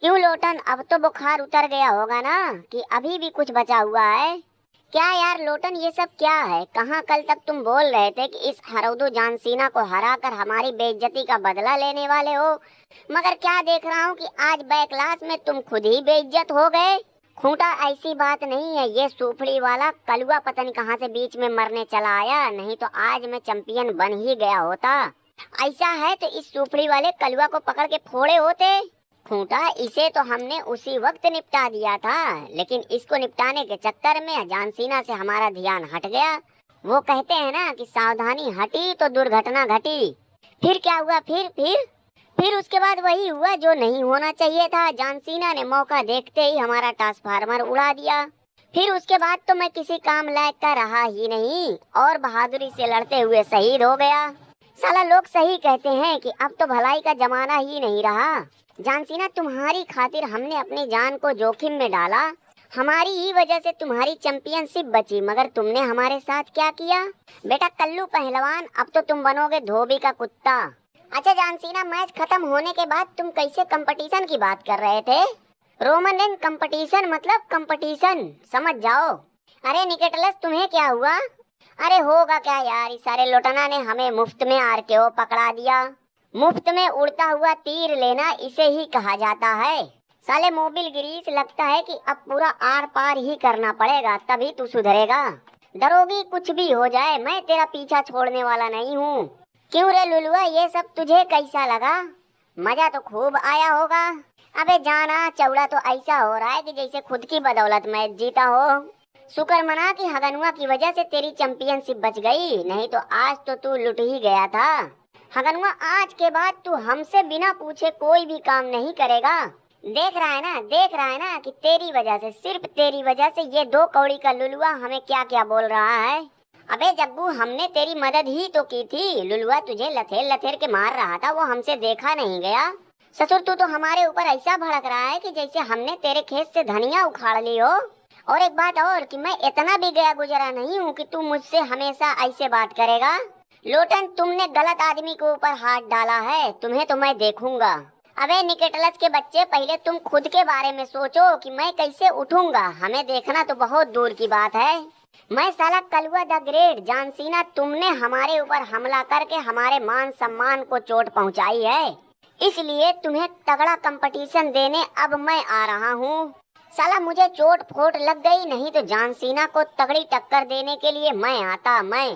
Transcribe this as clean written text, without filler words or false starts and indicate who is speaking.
Speaker 1: क्यों लोटन, अब तो बुखार उतर गया होगा ना, कि अभी भी कुछ बचा हुआ है? क्या यार लोटन, ये सब क्या है? कहाँ कल तक तुम बोल रहे थे कि इस हरौदू जानसीना को हराकर हमारी बेइज्जती का बदला लेने वाले हो, मगर क्या देख रहा हूँ कि आज बैक क्लास में तुम खुद ही बेइज्जत हो गए। खूंटा, ऐसी बात नहीं है, ये सूफड़ी वाला कलुआ पता नहीं कहाँ से बीच में मरने चला आया, नहीं तो आज मैं चैंपियन बन ही गया होता। ऐसा है तो इस सूफड़ी वाले कलुआ को पकड़ के फोड़े होते। खूंटा, इसे तो हमने उसी वक्त निपटा दिया था, लेकिन इसको निपटाने के चक्कर में जानसीना से हमारा ध्यान हट गया। वो कहते हैं ना कि सावधानी हटी तो दुर्घटना घटी। फिर क्या हुआ? फिर उसके बाद वही हुआ जो नहीं होना चाहिए था। जानसीना ने मौका देखते ही हमारा ट्रांसफार्मर उड़ा दिया। फिर उसके बाद तो मैं किसी काम लायक का रहा ही नहीं और बहादुरी से लड़ते हुए शहीद हो गया। साला, लोग सही कहते हैं कि अब तो भलाई का जमाना ही नहीं रहा। जानसीना, तुम्हारी खातिर हमने अपनी जान को जोखिम में डाला, हमारी ही वजह से तुम्हारी चैंपियनशिप बची, मगर तुमने हमारे साथ क्या किया? बेटा कल्लू पहलवान, अब तो तुम बनोगे धोबी का कुत्ता। अच्छा जानसीना, मैच खत्म होने के बाद तुम कैसे कंपटीशन की बात कर रहे थे? रोमन रेंज कंपटीशन मतलब कंपटीशन, समझ जाओ। अरे निकेटलस, तुम्हें क्या हुआ? अरे होगा क्या यार, इस सारे लोटना ने हमें मुफ्त में आरकेओ पकड़ा दिया। मुफ्त में उड़ता हुआ तीर लेना इसे ही कहा जाता है। साले मोबिल गिरीश, लगता है कि अब पूरा आर पार ही करना पड़ेगा, तभी तू सुधरेगा। डरोगी, कुछ भी हो जाए मैं तेरा पीछा छोड़ने वाला नहीं हूँ। क्यों रे लुलुआ, ये सब तुझे कैसा लगा? मजा तो खूब आया होगा। अबे जाना चौड़ा, तो ऐसा हो रहा है कि जैसे खुद की बदौलत मैच जीता हो। शुक्र मना कि हगनुआ की वजह से तेरी चैंपियनशिप बच गई, नहीं तो आज तो तू लुट ही गया था। हगनुआ, आज के बाद तू हमसे बिना पूछे कोई भी काम नहीं करेगा। देख रहा है ना कि तेरी वजह से, सिर्फ तेरी वजह से ये दो कौड़ी का लुलुआ हमें क्या क्या बोल रहा है। अबे जग्गू, हमने तेरी मदद ही तो की थी। लुलुआ तुझे लथेर लथेर के मार रहा था, वो हमसे देखा नहीं गया। ससुर, तू तो हमारे ऊपर ऐसा भड़क रहा है कि जैसे हमने तेरे खेत से धनिया उखाड़ ली हो। और एक बात और, कि मैं इतना भी गया गुजरा नहीं हूँ कि तू मुझसे हमेशा ऐसे बात करेगा। लोटन, तुमने गलत आदमी के ऊपर हाथ डाला है, तुम्हें तो मैं देखूंगा। अबे निकेटलस के बच्चे, पहले तुम खुद के बारे में सोचो कि मैं कैसे उठूंगा, हमें देखना तो बहुत दूर की बात है। मैं साला कलुआ द ग्रेट जानसीना, तुमने हमारे ऊपर हमला करके हमारे मान सम्मान को चोट पहुंचाई है, इसलिए तुम्हें तगड़ा कंपटीशन देने अब मैं आ रहा हूँ। साला, मुझे चोट फोट लग गई, नहीं तो जानसीना को तगड़ी टक्कर देने के लिए मैं आता। मैं